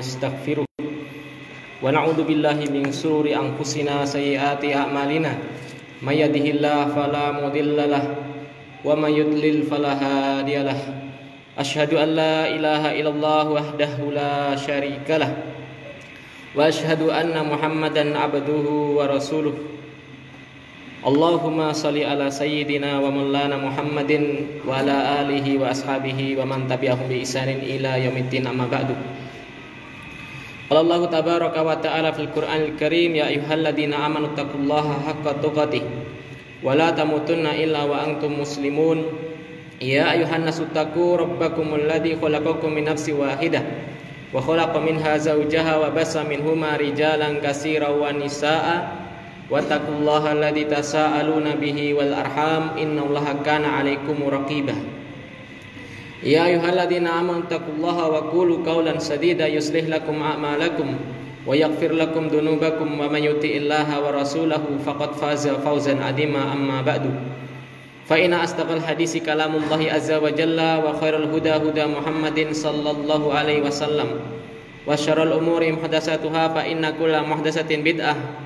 nastaghfiruh wa na'udzu billahi min shururi anfusina sayyiati a'malina may yahdihillahu fala mudhillalah wa may yudlil fala hadiyalah asyhadu an la ilaha illallah wahdahu la syarikalah wa asyhadu anna muhammadan abduhu wa rasuluh Allahumma salli ala sayyidina wa maulana Muhammadin wa ala alihi wa ashabihi wa man tabi'ahum bi ihsanin ila yaumiddin amma ba'du. Qala Allah tabaraka wa ta'ala fil Qur'anil Karim ya ayyuhalladzina amanu taqullaha haqqa tuqatih wa la tamutunna illa wa antum muslimun. Ya ayyuhan nasu taqu rabbakumul ladzi khalaqakum min nafsin wahidah wa khalaqa minha zawjaha wa bassa minhuma rijalan katsiran wa nisaa'a wattaqullaha alladzi tasaaluna bihi wal arham innallaha kana 'alaikum raqiba. Ya ayyuhalladzina amanu taqullaha wa qulu qawlan sadida yuslih lakum a'malakum wa yaghfir lakum dhunubakum wa may yuti'illaha wa rasulahu faqad faza fawzan 'azima amma ba'du. Fa inna asdaqal hadisi kalamullahi azza wa jalla wa khairul huda huda Muhammadin sallallahu alaihi wasallam wa syarrul umuri muhdatsatuha fa inna kulla muhdatsatin bid'ah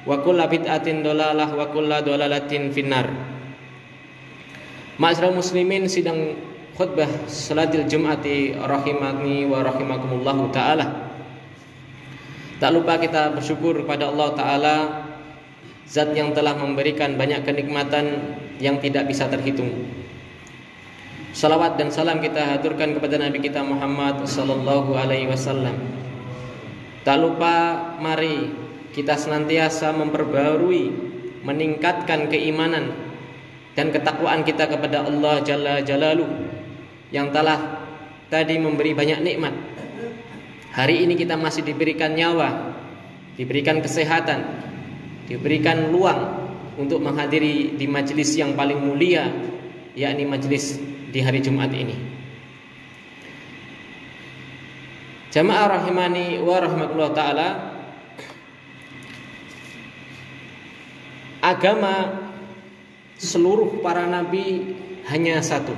wa kullu bid'atin dolalah wa kullu dolalatin finnar. Ma'asyiral muslimin, sidang khutbah salatil jum'ati rahimani wa rahimakumullahu ta'ala. Tak lupa kita bersyukur kepada Allah Ta'ala, zat yang telah memberikan banyak kenikmatan yang tidak bisa terhitung. Salawat dan salam kita haturkan kepada Nabi kita Muhammad sallallahu alaihi wasallam. Tak lupa mari kita senantiasa memperbarui, meningkatkan keimanan dan ketakwaan kita kepada Allah Jalla Jalaluh yang telah tadi memberi banyak nikmat. Hari ini kita masih diberikan nyawa, diberikan kesehatan, diberikan luang untuk menghadiri di majelis yang paling mulia, yakni majelis di hari Jumat ini. Jamaah rahimani wa rahimakumullah ta'ala, agama seluruh para nabi hanya satu.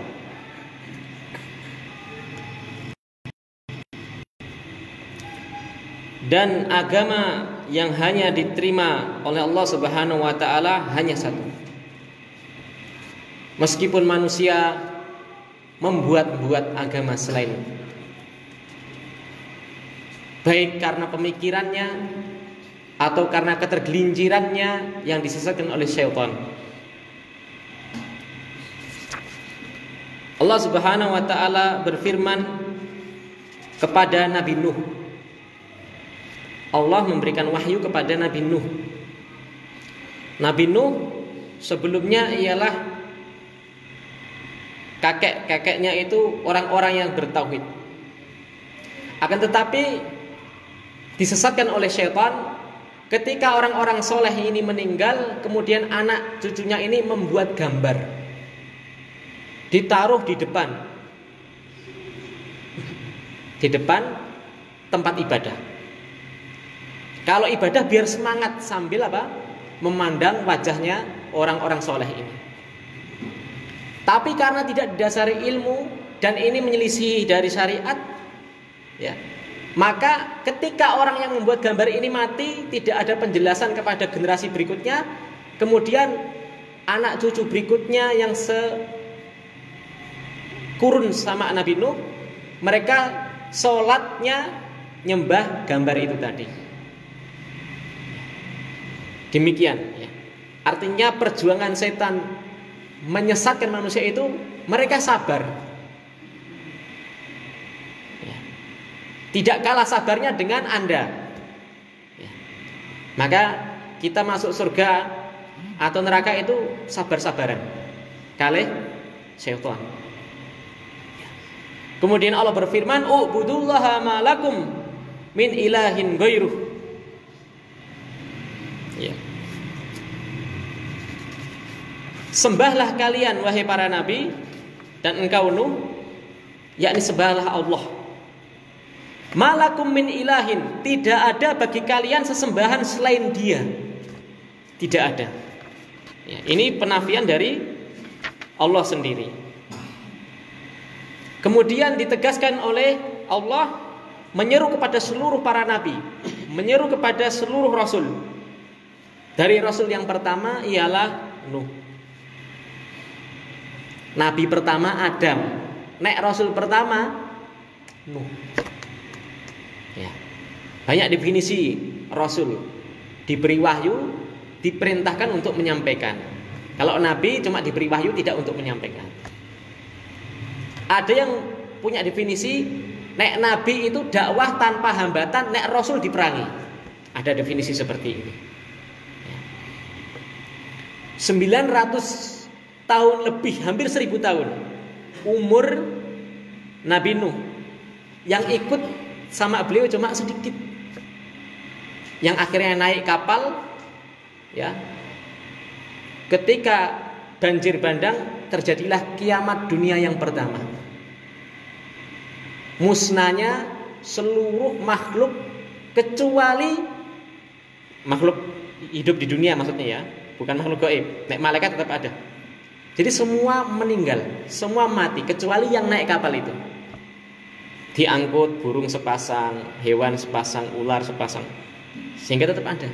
Dan agama yang hanya diterima oleh Allah Subhanahu wa taala hanya satu. Meskipun manusia membuat-buat agama selain, baik karena pemikirannya atau karena ketergelincirannya yang disesatkan oleh syaitan. Allah Subhanahu wa taala berfirman kepada Nabi Nuh. Allah memberikan wahyu kepada Nabi Nuh. Nabi Nuh sebelumnya ialah kakek-kakeknya itu orang-orang yang bertauhid. Akan tetapi disesatkan oleh syaitan. Ketika orang-orang soleh ini meninggal, kemudian anak cucunya ini membuat gambar, ditaruh di depan tempat ibadah. Kalau ibadah biar semangat sambil memandang wajahnya orang-orang soleh ini. Tapi karena tidak didasari ilmu dan ini menyelisihi dari syariat, ya, maka ketika orang yang membuat gambar ini mati, tidak ada penjelasan kepada generasi berikutnya. Kemudian anak cucu berikutnya yang sekurun sama Nabi Nuh, mereka sholatnya nyembah gambar itu tadi. Demikian ya. Artinya perjuangan setan menyesatkan manusia itu, mereka sabar. Tidak kalah sabarnya dengan Anda ya. Maka kita masuk surga atau neraka itu sabar-sabaran kalih syaitan. Kemudian Allah berfirman, u'budullaha ma lakum min ilahin ghairuh ya. Sembahlah kalian wahai para nabi dan engkau Nuh, yakni sembahlah Allah. Malakum min ilahin, tidak ada bagi kalian sesembahan selain Dia. Tidak ada. Ya, ini penafian dari Allah sendiri. Kemudian ditegaskan oleh Allah, menyeru kepada seluruh para nabi, menyeru kepada seluruh rasul. Dari rasul yang pertama ialah Nuh. Nabi pertama Adam. Nek rasul pertama Nuh. Ya. Banyak definisi rasul. Diberi wahyu, diperintahkan untuk menyampaikan. Kalau nabi cuma diberi wahyu, tidak untuk menyampaikan. Ada yang punya definisi, nek nabi itu dakwah tanpa hambatan, nek rasul diperangi. Ada definisi seperti ini. 900 tahun lebih, hampir 1000 tahun umur Nabi Nuh. Yang ikut sama beliau cuma sedikit. Yang akhirnya naik kapal, ya. Ketika banjir bandang, terjadilah kiamat dunia yang pertama. Musnahnya seluruh makhluk kecuali makhluk hidup di dunia, maksudnya ya, bukan makhluk gaib. Nek malaikat tetap ada. Jadi semua meninggal, semua mati kecuali yang naik kapal itu. Diangkut burung sepasang, hewan sepasang, ular sepasang, sehingga tetap ada.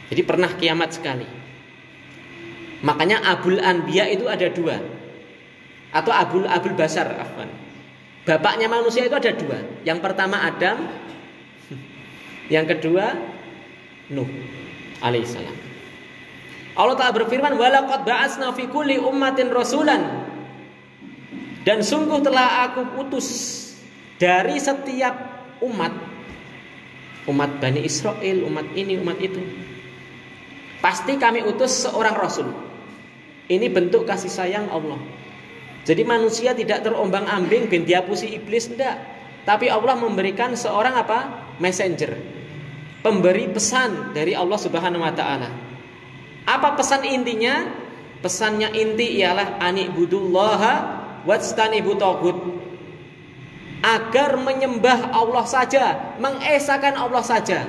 Jadi pernah kiamat sekali. Makanya Abul Anbiya itu ada 2, atau Abul Basar, afwan. Bapaknya manusia itu ada 2. Yang pertama Adam, yang kedua Nuh alaihissalam. Allah Ta'ala berfirman, walaqad ba'atsna fi kulli ummatin rasulan. Dan sungguh telah aku utus dari setiap umat Bani Israel, umat ini, umat itu, pasti kami utus seorang rasul. Ini bentuk kasih sayang Allah. Jadi manusia tidak terombang-ambing ben diapusi iblis, enggak. Tapi Allah memberikan seorang apa? Messenger. Pemberi pesan dari Allah Subhanahu wa taala. Apa pesan intinya? Pesannya inti ialah ani'budullaha wajtanibu taghut. Agar menyembah Allah saja, mengesahkan Allah saja.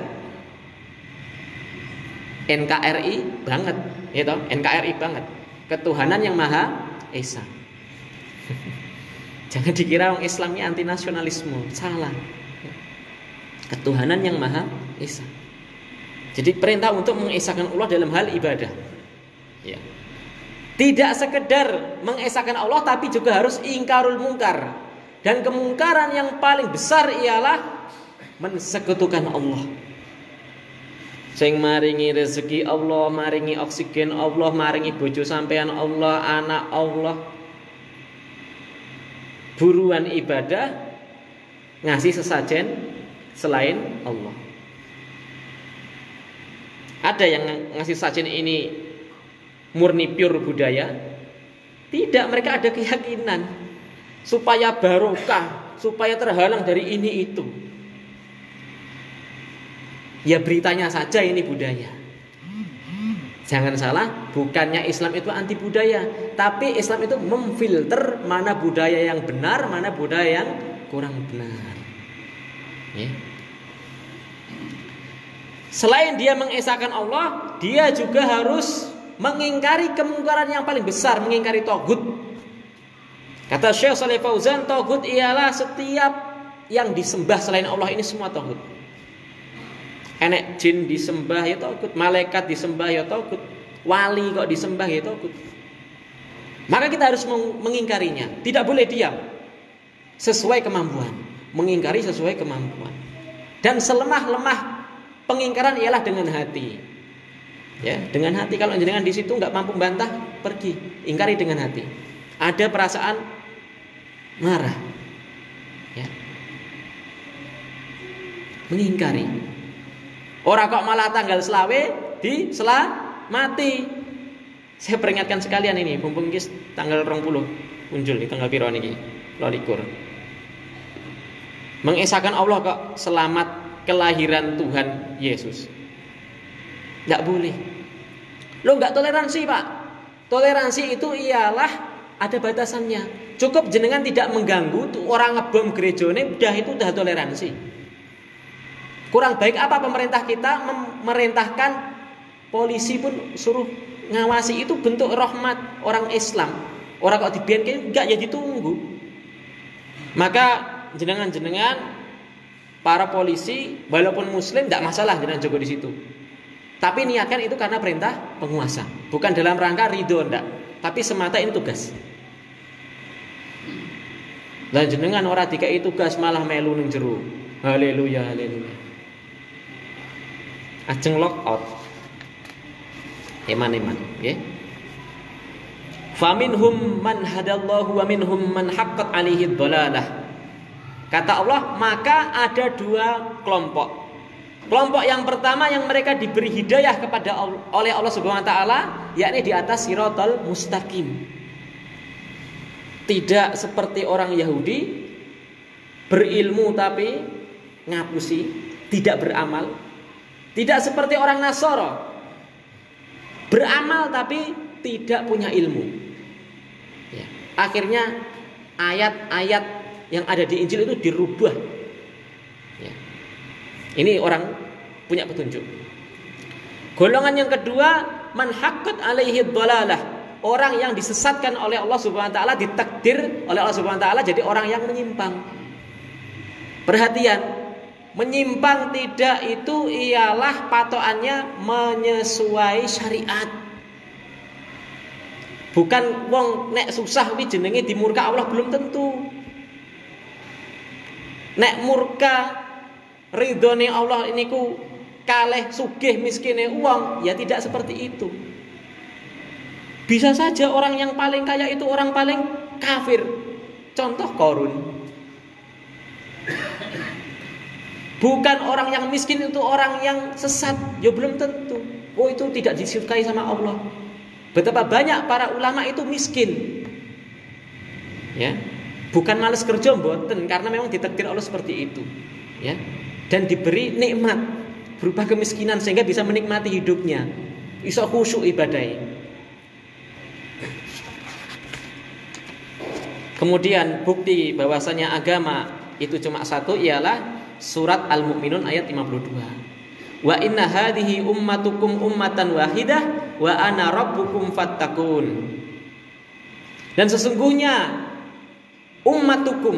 NKRI banget, gitu. NKRI banget. Ketuhanan yang Maha Esa. Jangan dikira orang Islamnya anti nasionalisme, salah. Ketuhanan yang Maha Esa. Jadi perintah untuk mengesahkan Allah dalam hal ibadah. Ya. Tidak sekedar mengesahkan Allah, tapi juga harus ingkarul mungkar. Dan kemungkaran yang paling besar ialah mensekutukan Allah. Sing maringi rezeki Allah, maringi oksigen Allah, maringi bojo sampean Allah, anak Allah. Buruan ibadah, ngasih sesajen selain Allah. Ada yang ngasih sesajen ini murni pure budaya? Tidak, mereka ada keyakinan supaya barokah, supaya terhalang dari ini itu. Ya beritanya saja ini budaya. Jangan salah, bukannya Islam itu anti budaya, tapi Islam itu memfilter mana budaya yang benar, mana budaya yang kurang benar. Ya. Selain dia mengesahkan Allah, dia juga harus mengingkari kemungkaran yang paling besar, mengingkari taghut. Kata Syekh Shalih Fauzan, taghut ialah setiap yang disembah selain Allah, ini semua taghut. Enek jin disembah ya taghut, malaikat disembah ya taghut, wali kok disembah ya taghut. Maka kita harus mengingkarinya, tidak boleh diam. Sesuai kemampuan, mengingkari sesuai kemampuan. Dan selemah-lemah pengingkaran ialah dengan hati. Ya, dengan hati. Kalau jenengan di situ nggak mampu bantah, pergi, ingkari dengan hati. Ada perasaan marah, ya, mengingkari. Orang kok malah tanggal selawe di selamati. Saya peringatkan sekalian ini, mumpung kis tanggal 20 muncul di tanggal piro niki? 22. Mengesahkan Allah kok selamat kelahiran Tuhan Yesus. Enggak boleh. Lo enggak toleransi, Pak. Toleransi itu ialah ada batasannya. Cukup jenengan tidak mengganggu tuh orang ngebom gerejone, udah toleransi. Kurang baik apa pemerintah kita memerintahkan polisi pun suruh ngawasi, itu bentuk rahmat orang Islam. Orang kok dibiarkan enggak ya ditunggu. Maka jenengan para polisi walaupun muslim tidak masalah dengan jogo di situ. Tapi niatkan itu karena perintah penguasa, bukan dalam rangka ridho ndak, tapi semata ini tugas. Lan jenengan ora dikai tugas malah melu ning jero. Haleluya, haleluya. Ajeng lock out. Eman-eman, nggih. Faminhum man hadallahu wa minhum man haqqat alaihi dhalalah. Kata Allah, maka ada dua kelompok. Kelompok yang pertama yang mereka diberi hidayah oleh Allah Subhanahu wa taala, yakni di atas siratal mustaqim. Tidak seperti orang Yahudi berilmu tapi ngapusi, tidak beramal. Tidak seperti orang Nasara beramal tapi tidak punya ilmu. Ya. Akhirnya ayat-ayat yang ada di Injil itu dirubah. Ya. Ini orang punya petunjuk. Golongan yang kedua, man haqqat alaihi dhalalah, orang yang disesatkan oleh Allah Subhanahu wa taala, ditakdir oleh Allah Subhanahu wa taala jadi orang yang menyimpang. Perhatian, menyimpang tidak itu ialah patokannya menyesuai syariat. Bukan wong nek susah kuwi jenenge dimurka Allah, belum tentu. Nek murka ridhone Allah niku kalih sugih miskine uang, ya tidak seperti itu. Bisa saja orang yang paling kaya itu orang paling kafir. Contoh Qarun. Bukan orang yang miskin itu orang yang sesat, ya belum tentu. Oh, itu tidak disukai sama Allah. Betapa banyak para ulama itu miskin. Ya. Bukan malas kerja mboten, karena memang ditakdir Allah seperti itu. Ya. Dan diberi nikmat berupa kemiskinan sehingga bisa menikmati hidupnya. Iso khusyuk ibadai. Kemudian bukti bahwasanya agama itu cuma satu ialah surat Al-Mu'minun ayat 52. Wa inna hadhihi ummatukum ummatan wahidah wa ana rabbukum fattaqun. Dan sesungguhnya ummatukum,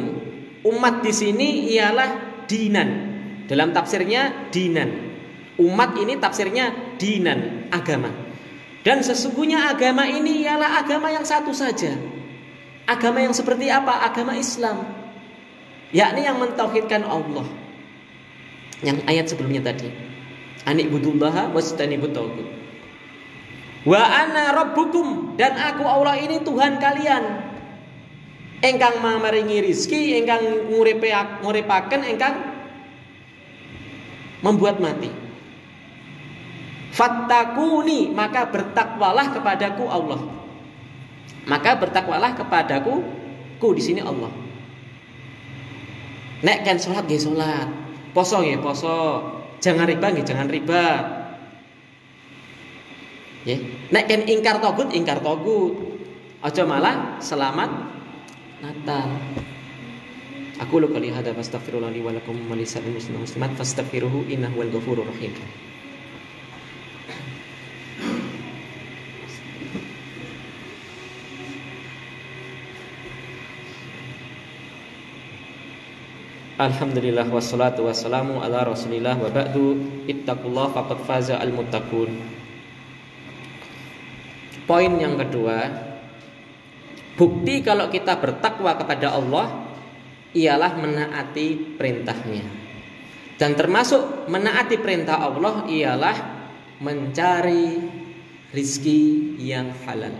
umat di sini ialah dinan. Dalam tafsirnya dinan. Umat ini tafsirnya dinan, agama. Dan sesungguhnya agama ini ialah agama yang satu saja. Agama yang seperti apa? Agama Islam. Yakni yang mentauhidkan Allah. Yang ayat sebelumnya tadi. Ani'budullaha wastanibut taghut. Wa ana rabbukum, dan aku Allah ini Tuhan kalian. Engkang maringi rizki, engkang nguripaken, engkang membuat mati. Fattakuni, maka bertakwalah kepadaku Allah. Maka bertakwalah kepadaku, di sini Allah. Nek kan salat nggih salat, poso nggih poso, jangan riba nggih jangan riba. Nggih, nek kan ingkar togut ingkar togut. Aja malah selamat Natal. Aku lu kali hada fastaghfirullah li wa lakum wa lisa'il muslimin muslimat fastaghfiruhu innahu wal ghafurur rahim. Alhamdulillah wassalatu wassalamu ala rasulillah wa ba'du ittaqullah faqad faza al-muttaqun. Poin yang kedua, bukti kalau kita bertakwa kepada Allah ialah menaati perintahnya. Dan termasuk menaati perintah Allah ialah mencari rizki yang halal.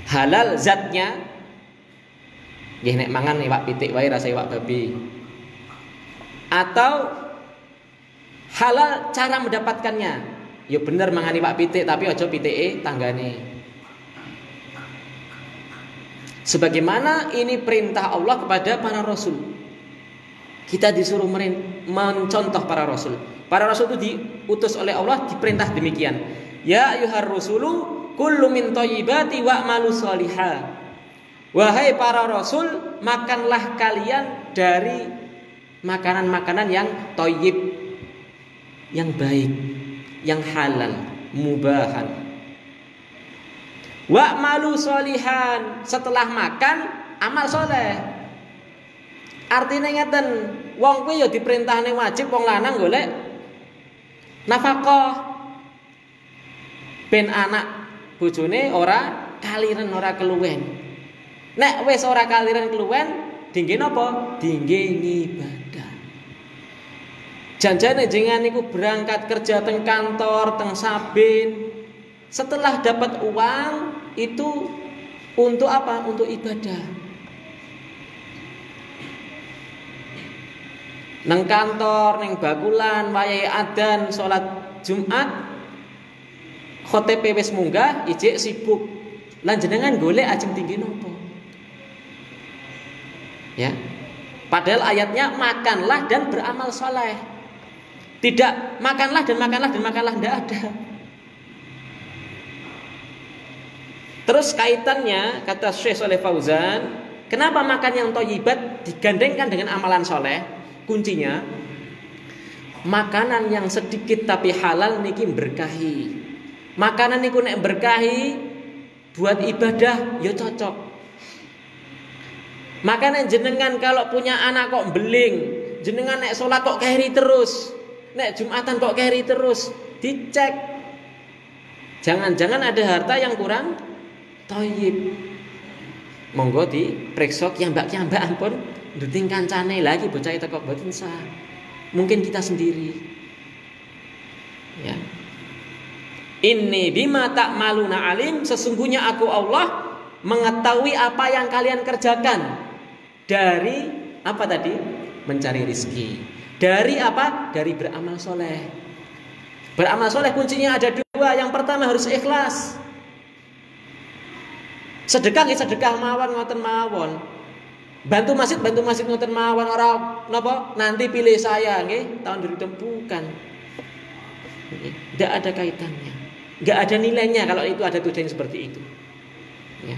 Halal zatnya, nggih nek mangan iwak pitik wae rasa iwak babi. Atau halal cara mendapatkannya. Ya bener mangan iwak pitik tapi aja pitike tanggane. Sebagaimana ini perintah Allah kepada para rasul. Kita disuruh mencontoh para rasul. Para rasul itu diutus oleh Allah diperintah demikian. Ya ayyuhar rusulu kullu min thayyibati wa'malu shalihah. Wahai para rasul, makanlah kalian dari makanan-makanan yang thayyib, yang baik, yang halal, mubahan. Wa'malu sholihan, setelah makan amal soleh. Artine ngeten, wong kuwi ya diperintahne wajib wong lanang golek nafkah. Ben anak bojone ora kaliren ora keluwen. Nek wis ora kaliren keluwen, dingge napa? Dingge ngibadah. Janjane jenengan niku berangkat kerja teng kantor, teng Sabin. Setelah dapat uang itu untuk apa? Untuk ibadah. Nang kantor, neng bakulan, wayahe adzan, salat Jumat, khotib wis munggah, ijik sibuk. Lan jenengan golek ajeng tinggi nopo? Ya. Padahal ayatnya makanlah dan beramal soleh. Tidak makanlah dan makanlah dan makanlah, tidak ada. Terus kaitannya kata Syekh Shalih Fauzan, kenapa makan yang thayyibat digandengkan dengan amalan soleh? Kuncinya makanan yang sedikit tapi halal niki berkahi. Makanan niku nek berkahi buat ibadah ya cocok. Makanan jenengan kalau punya anak kok beling, jenengan nek sholat kok keri terus, nek Jumatan kok keri terus, dicek. Jangan-jangan ada harta yang kurang thayyib. Monggo dipriksa kiambak-kiambak ampun nduting kancane lagi bocah itu kok mboten sah. Mungkin kita sendiri. Ya. Inni bima ta'maluna alim, sesungguhnya aku Allah mengetahui apa yang kalian kerjakan. Dari apa tadi? Mencari rizki. Dari apa? Dari beramal soleh. Beramal soleh kuncinya ada dua. Yang pertama harus ikhlas. Sedekah mawon ngoten mawon. Bantu masjid ngoten mawon, ora napa nanti pilih saya nggih tahun 2000 bukan. Tidak ada kaitannya. Enggak ada nilainya kalau itu ada tujuan seperti itu. Ya.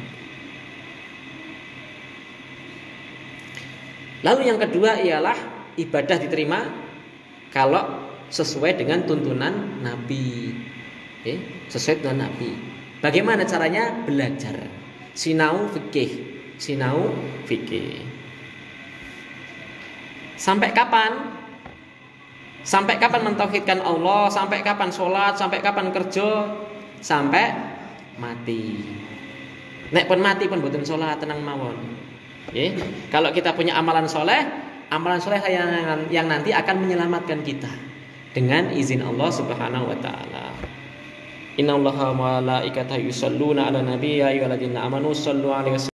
Lalu yang kedua ialah ibadah diterima kalau sesuai dengan tuntunan Nabi. Sesuai dengan Nabi. Bagaimana caranya? Belajar. Sinau fikih. Sampai kapan? Sampai kapan mentauhidkan Allah? Sampai kapan sholat? Sampai kapan kerja? Sampai mati. Nek pun mati pun boten sholat, tenang mawon. Kalau kita punya amalan soleh yang nanti akan menyelamatkan kita dengan izin Allah Subhanahu wa taala. Innallaha wa malaikatahu yusholluna 'alan nabiy ya ayyuhalladzina amanu shallu 'alaihi